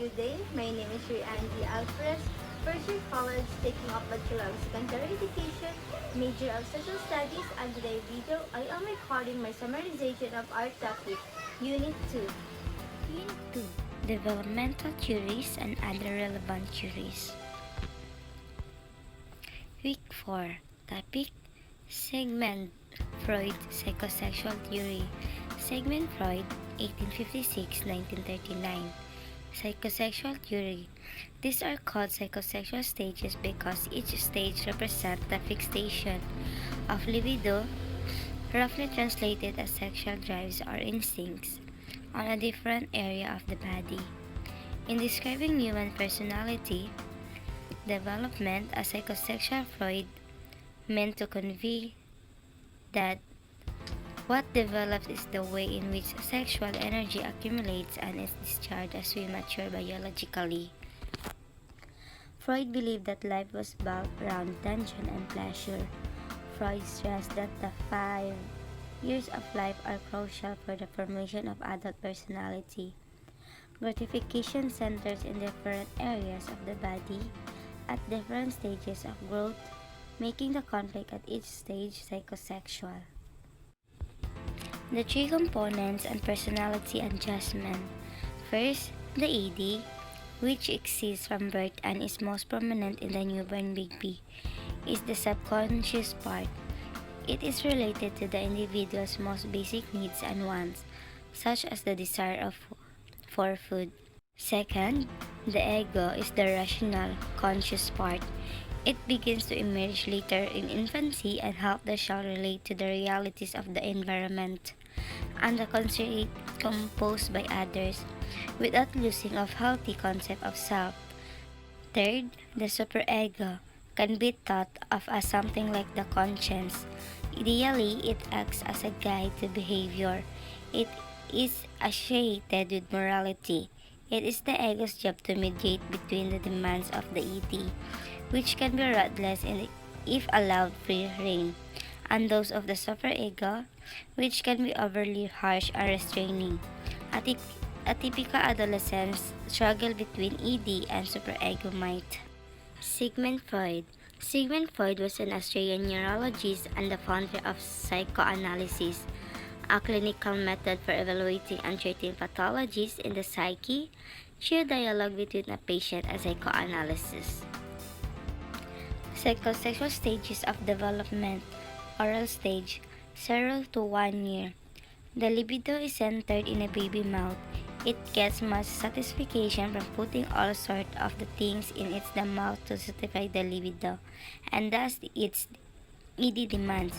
Good day. My name is Andy Alvarez, first year college, taking up Bachelor of Secondary Education, major of Social Studies, and today video I am recording my summarization of our topic, Unit 2. Unit 2. Developmental Theories and Other Relevant Theories. Week 4. Topic: Sigmund Freud Psychosexual Theory. Sigmund Freud, 1856-1939. Psychosexual theory. These are called psychosexual stages because each stage represents the fixation of libido, roughly translated as sexual drives or instincts, on a different area of the body. In describing human personality development, a psychosexual Freud meant to convey that what develops is the way in which sexual energy accumulates and is discharged as we mature biologically. Freud believed that life was built around tension and pleasure. Freud stressed that the 5 years of life are crucial for the formation of adult personality. Gratification centers in different areas of the body at different stages of growth, making the conflict at each stage psychosexual. The three components and personality adjustment. First, the ED, which exists from birth and is most prominent in the newborn baby, is the subconscious part. It is related to the individual's most basic needs and wants, such as the desire for food. Second, the ego is the rational, conscious part. It begins to emerge later in infancy and help the child relate to the realities of the environment and the constraints composed by others, without losing of healthy concept of self. Third, the superego can be thought of as something like the conscience. Ideally, it acts as a guide to behavior. It is associated with morality. It is the ego's job to mediate between the demands of the ED, which can be ruthless if allowed free rein, and those of the superego, which can be overly harsh or restraining. A typical adolescent's struggle between ED and superego might. Sigmund Freud. Sigmund Freud was an Austrian neurologist and the founder of psychoanalysis, a clinical method for evaluating uncertain pathologies in the psyche through dialogue between a patient and psychoanalysis. Psychosexual stages of development. Oral stage, 0 to 1 year. The libido is centered in a baby mouth. It gets much satisfaction from putting all sorts of the things in its the mouth to satisfy the libido, and thus its ED demands,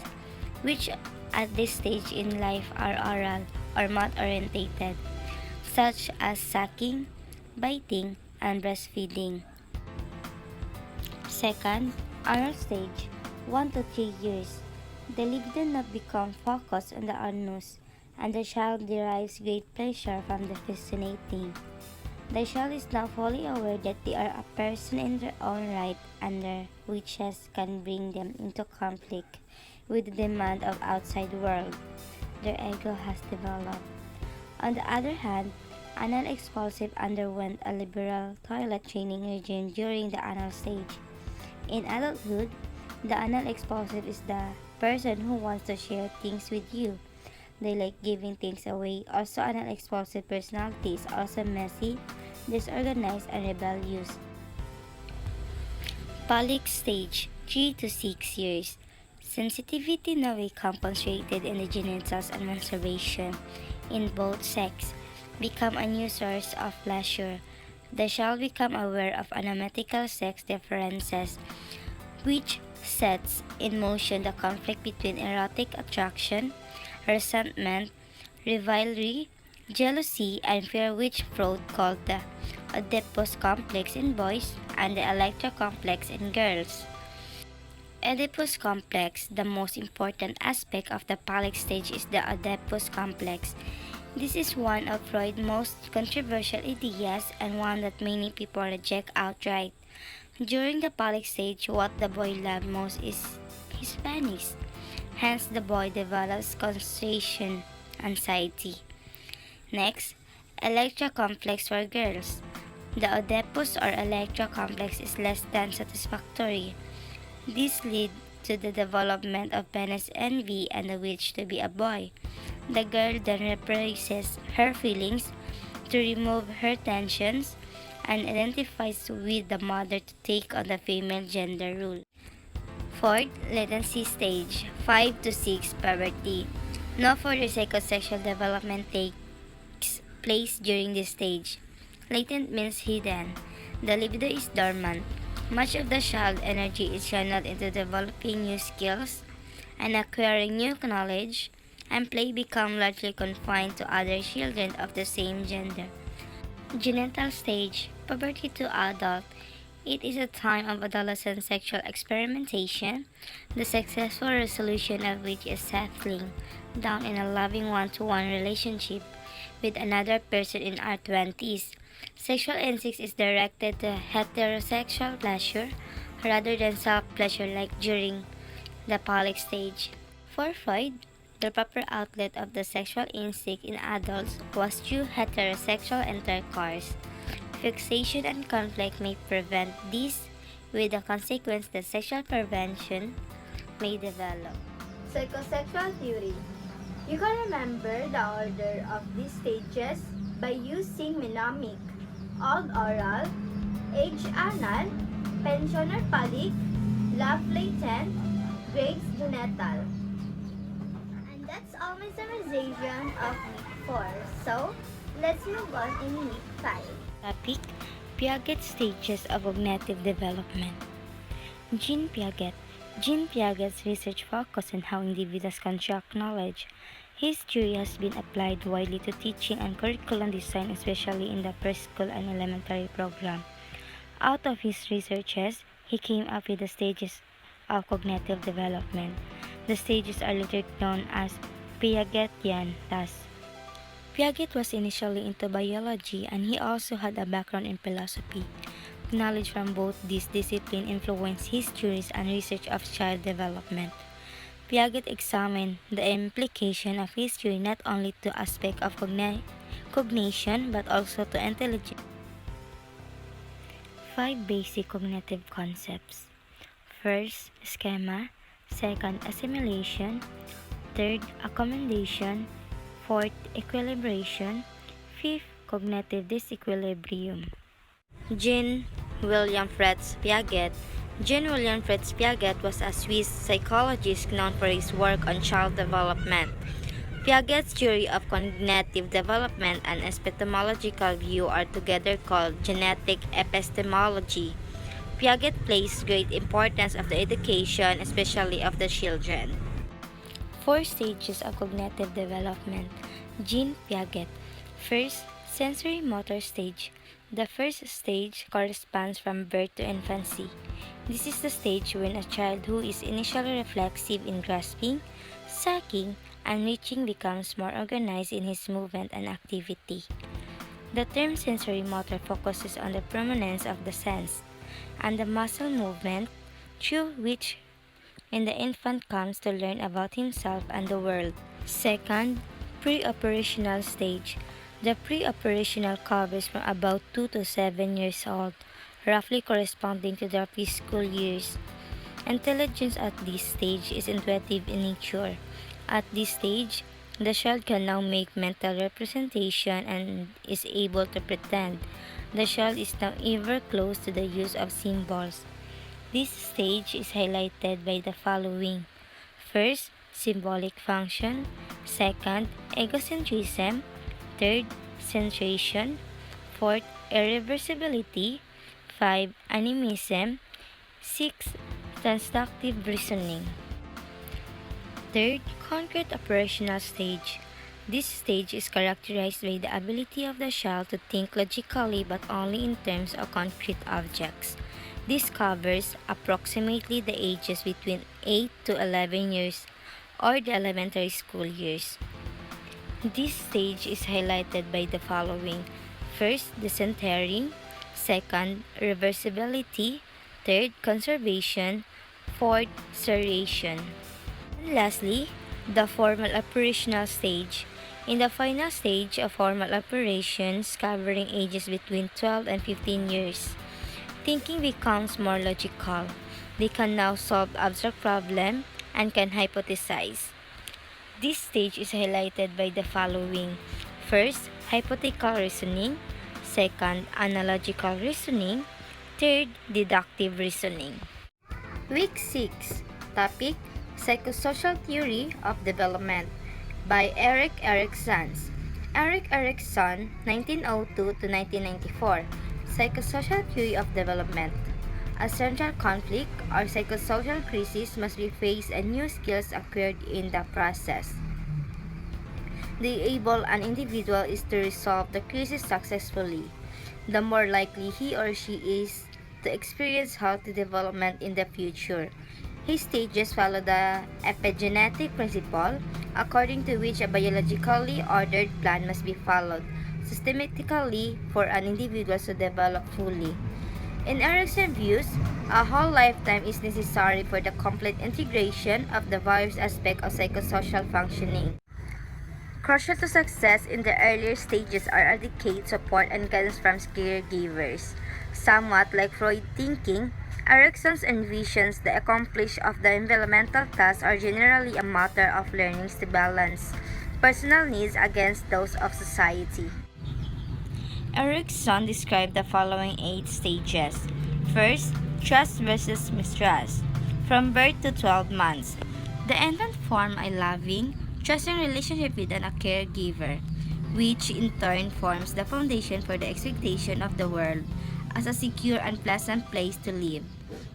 which at this stage in life are oral or mouth-orientated, such as sucking, biting, and breastfeeding. Second, oral stage, 1 to 3 years. The libido now becomes focused on the anus, and the child derives great pleasure from the fascinating. The child is now fully aware that they are a person in their own right, and their wishes can bring them into conflict with the demand of outside world. Their ego has developed. On the other hand, anal expulsive underwent a liberal toilet training regime during the anal stage. In adulthood, the anal expulsive is the person who wants to share things with you. They like giving things away. Also, anal expulsive personality is also messy, disorganized, and rebellious. Phallic stage, 3 to 6 years. Sensitivity now becomes concentrated in the genitals and masturbation in both sex become a new source of pleasure. The child become aware of anatomical sex differences, which sets in motion the conflict between erotic attraction, resentment, rivalry, jealousy, and fear, which Freud called the Oedipus complex in boys and the Electra complex in girls. Oedipus complex. The most important aspect of the Phallic stage is the Oedipus complex. This is one of Freud's most controversial ideas and one that many people reject outright. During the Phallic stage, what the boy loves most is his penis. Hence, the boy develops concentration anxiety. Next, Electra complex for girls. The Oedipus or Electra complex is less than satisfactory. This leads to the development of Venus envy and the wish to be a boy. The girl then represses her feelings to remove her tensions and identifies with the mother to take on the female gender role. Fourth, latency stage, 5 to 6 puberty. No further psychosexual development takes place during this stage. Latent means hidden. The libido is dormant. Much of the child energy is channeled into developing new skills and acquiring new knowledge, and play become largely confined to other children of the same gender. Genital stage, puberty to adult. It is a time of adolescent sexual experimentation, the successful resolution of which is settling down in a loving one-to-one relationship with another person in our 20s. Sexual instinct is directed to heterosexual pleasure rather than self-pleasure like during the phallic stage. For Freud, the proper outlet of the sexual instinct in adults was through heterosexual intercourse. Fixation and conflict may prevent this, with the consequence that sexual perversion may develop. Psychosexual theory. You can remember the order of these stages by using mnemonic: old oral, age anal, pensioner phallic, love latent, grades genital. And that's all my summarization of week 4. So, let's move on in week 5. Topic: Piaget stages of cognitive development. Jean Piaget. Jean Piaget's research focused on how individuals construct knowledge. His theory has been applied widely to teaching and curriculum design, especially in the preschool and elementary program. Out of his researches, he came up with the stages of cognitive development. The stages are later known as Piagetian tasks. Piaget was initially into biology, and he also had a background in philosophy. Knowledge from both these disciplines influenced his theories and research of child development. Piaget examined the implication of his theory not only to aspects of cognition but also to intelligence. 5 basic cognitive concepts. First, schema. Second, assimilation. Third, accommodation. Fourth, equilibration. Fifth, cognitive disequilibrium. Jean William Fritz Piaget. Jean William Fritz Piaget was a Swiss psychologist known for his work on child development. Piaget's theory of cognitive development and epistemological view are together called genetic epistemology. Piaget placed great importance of the education, especially of the children. 4 stages of cognitive development. Jean Piaget. First, sensory motor stage. The first stage corresponds from birth to infancy. This is the stage when a child who is initially reflexive in grasping, sucking, and reaching becomes more organized in his movement and activity. The term sensory motor focuses on the prominence of the sense and the muscle movement through which the infant comes to learn about himself and the world. Second, pre-operational stage. The pre-operational covers from about 2 to 7 years old, roughly corresponding to their preschool years. Intelligence at this stage is intuitive in nature. At this stage, the child can now make mental representation and is able to pretend. The child is now ever close to the use of symbols. This stage is highlighted by the following. First, symbolic function. Second, egocentrism. Third, centration. Fourth, irreversibility. 5. Animism. 6. Transductive reasoning. Third, concrete operational stage. This stage is characterized by the ability of the child to think logically but only in terms of concrete objects. This covers approximately the ages between 8 to 11 years or the elementary school years. This stage is highlighted by the following. First, decentering. Second, reversibility. Third, conservation. Fourth, serration. And lastly, the formal operational stage. In the final stage of formal operations, covering ages between 12 and 15 years, thinking becomes more logical. They can now solve abstract problems and can hypothesize. This stage is highlighted by the following. First, hypothetical reasoning. Second, analogical reasoning. Third, deductive reasoning. Week 6. Topic, Psychosocial Theory of Development by Erik Erikson. Erik Erikson, 1902 to 1994. Psychosocial Theory of Development. A central conflict or psychosocial crisis must be faced and new skills acquired in the process. The able an individual is to resolve the crisis successfully, the more likely he or she is to experience healthy development in the future. His stages follow the epigenetic principle, according to which a biologically ordered plan must be followed systematically for an individual to develop fully. In Erikson's views, a whole lifetime is necessary for the complete integration of the various aspects of psychosocial functioning. Crucial to success in the earlier stages are adequate support and guidance from caregivers. Somewhat like Freud thinking, Erikson envisions the accomplishment of the environmental tasks are generally a matter of learning to balance personal needs against those of society. Erikson described the following 8 stages. First, trust versus mistrust. From birth to 12 months, the infant forms a loving, trusting relationship with a caregiver, which in turn forms the foundation for the expectation of the world as a secure and pleasant place to live.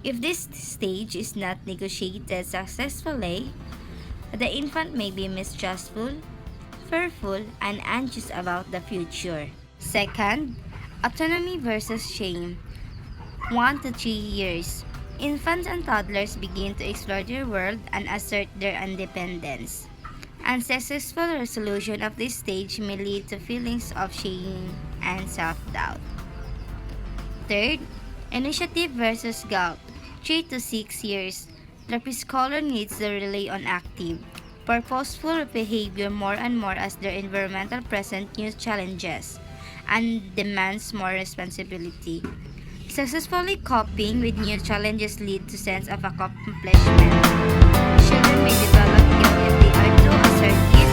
If this stage is not negotiated successfully, the infant may be mistrustful, fearful, and anxious about the future. Second, autonomy versus shame. 1 to 3 years. Infants and toddlers begin to explore their world and assert their independence. Unsuccessful resolution of this stage may lead to feelings of shame and self-doubt. Third, initiative versus gout. 3 to 6 years. The preschooler needs to rely on active, purposeful behavior more and more as their environmental present new challenges and demands more responsibility. Successfully coping with new challenges lead to sense of accomplishment. Children may develop guilt if they are too assertive,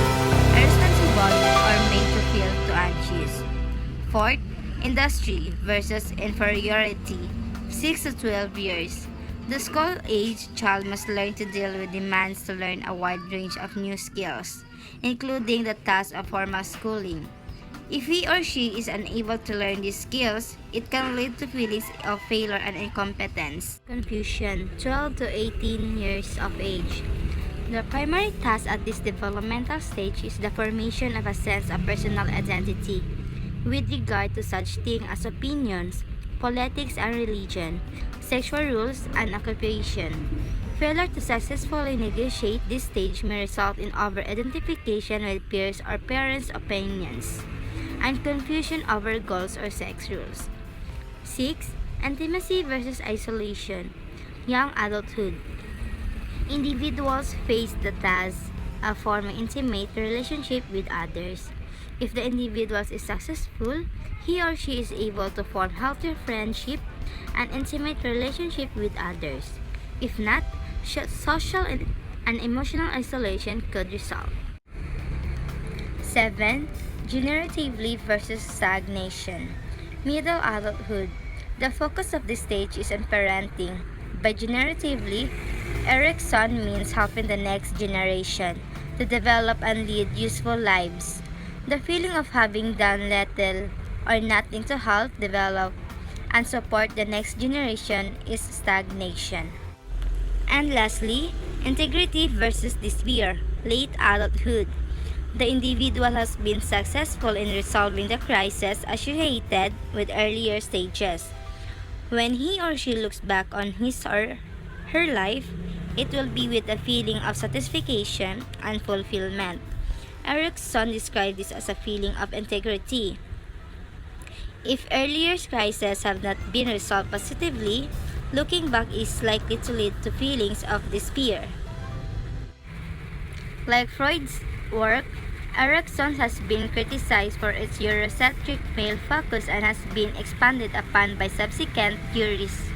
irresponsible, or made to feel too anxious. Fourth, industry versus inferiority. 6 to 12 years. The school-age child must learn to deal with demands to learn a wide range of new skills, including the task of formal schooling. If he or she is unable to learn these skills, it can lead to feelings of failure and incompetence. Confusion, 12 to 18 years of age. The primary task at this developmental stage is the formation of a sense of personal identity with regard to such things as opinions, politics and religion, sexual rules, and occupation. Failure to successfully negotiate this stage may result in over-identification with peers or parents' opinions, and confusion over goals or sex rules. 6. Intimacy versus isolation. Young adulthood. Individuals face the task of forming intimate relationship with others. If the individual is successful, he or she is able to form healthier friendship and intimate relationship with others. If not, social and emotional isolation could result. 7. Generatively versus stagnation. Middle adulthood. The focus of this stage is on parenting. By generatively, Erikson means helping the next generation to develop and lead useful lives. The feeling of having done little or nothing to help develop and support the next generation is stagnation. And lastly, integrity versus despair, late adulthood. The individual has been successful in resolving the crisis associated with earlier stages. When he or she looks back on his or her life, it will be with a feeling of satisfaction and fulfillment. Erikson described this as a feeling of integrity. If earlier crises have not been resolved positively, looking back is likely to lead to feelings of despair. Like Freud's work, Erikson has been criticized for its Eurocentric male focus and has been expanded upon by subsequent theories.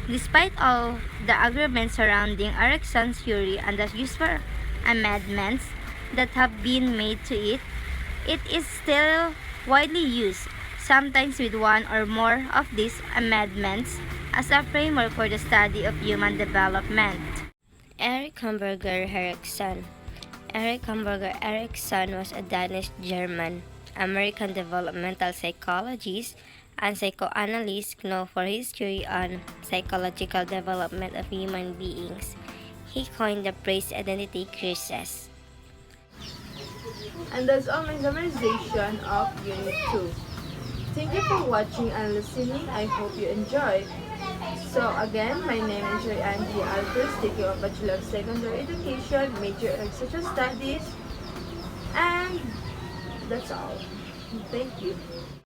Despite all the arguments surrounding Erikson's theory and the useful amendments that have been made to it, it is still widely used, sometimes with one or more of these amendments, as a framework for the study of human development. Erich Hamburger Erikson. Erich Hamburger Erikson was a Danish German American developmental psychologist and psychoanalyst known for his theory on psychological development of human beings. He coined the phrase identity crisis. And that's all my summarization of Unit 2. Thank you for watching and listening. I hope you enjoyed. So again, my name is Angie Alvarez, taking a Bachelor of Secondary Education, major in Social Studies, and that's all. Thank you.